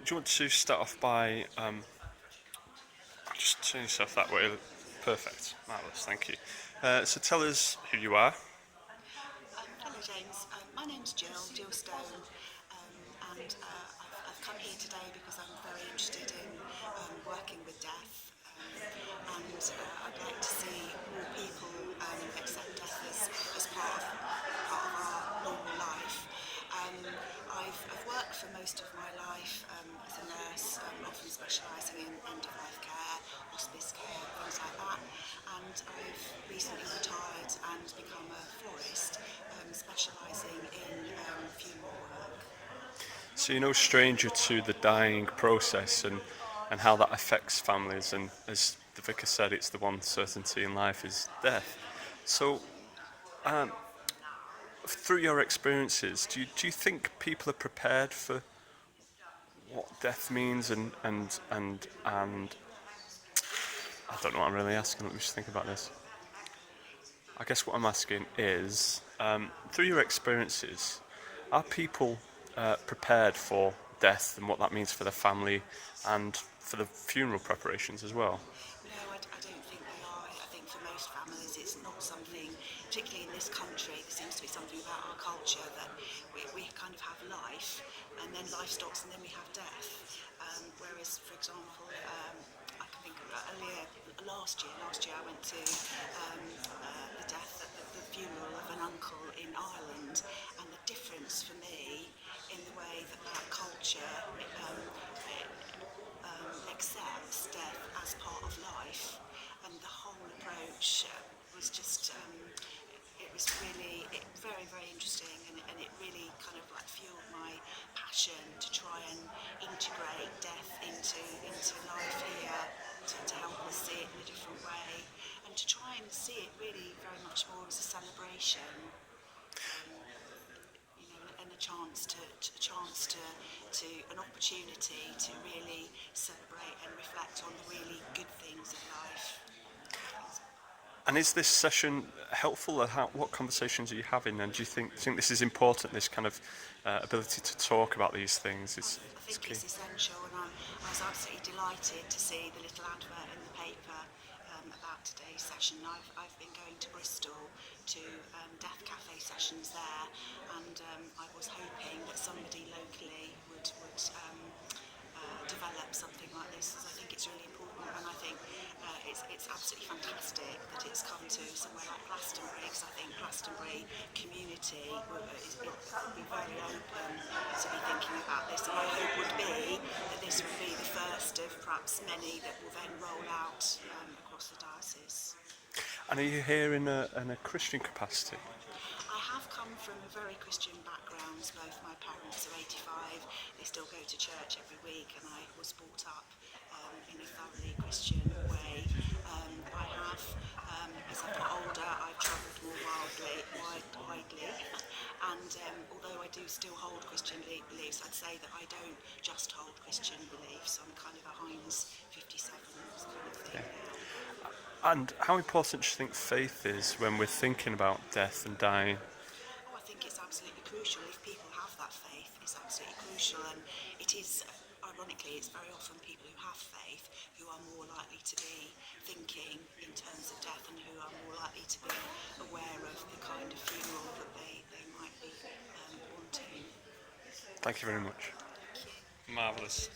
do you want to start off by just turn yourself that way? Perfect, marvellous, thank you. So tell us who you are. Hello James, my name's Jill Stone, and I've come here today because I'm very interested in working with death, and I'd like to see more people accept death as part of our normal life. Um, I've worked for most of my life as a nurse, often specialising in end-of-life care, hospice care, things like that, and I've recently retired and become a florist, specialising in funeral work. So you're no stranger to the dying process and how that affects families, and as the vicar said, it's the one certainty in life is death. So through your experiences, do you think people are prepared for what death means and I don't know what I'm really asking, let me just think about this. I guess what I'm asking is, through your experiences, are people prepared for death and what that means for their family and for the funeral preparations as well? No, I don't think they are. I think for most families it's not something, particularly in this country, there seems to be something about our culture that we kind of have life and then life stops and then we have death. Whereas, for example, I can think of earlier last year I went to the death at the funeral of an uncle in Ireland, and the difference for me in the way that culture accepts death as part of life, and the whole approach was just it was really very interesting, and it really kind of like fueled my passion to try and integrate death into life here, to help us see it in a different way, and to try and see it really very much more as a celebration, and a chance to an opportunity to really celebrate and reflect on the really good things of life. And is this session helpful? Or what conversations are you having? And do you think this is important? This kind of ability to talk about these things is I is think key. it's essential, and I was absolutely delighted to see the little advert in the paper about today's session. I've been going to Bristol to death cafe sessions there, and I was hoping that somebody locally would develop something like this, because I think it's really important, and I think it's absolutely fantastic that it's come to somewhere like Glastonbury, because I think Glastonbury community will be very open to be thinking about this, and my hope would be that this would be the first of perhaps many that will then roll out across the diocese. And are you here in a Christian capacity? I have come from a very Christian background. Both my parents are 85. They still go to church every week, and I was brought up in a thoroughly Christian way. I have, as I've got older, I've travelled more widely, and although I do still hold Christian beliefs, I'd say that I don't just hold Christian beliefs. I'm kind of a Heinz 57 kind of thing now. And how important do you think faith is when we're thinking about death and dying? I think it's absolutely crucial. If people have that faith, it's absolutely crucial, and it is, ironically, it's very often people who have faith who are more likely to be thinking in terms of death, and who are more likely to be aware of the kind of funeral that they might be wanting. Thank you very much. Thank you. Marvellous.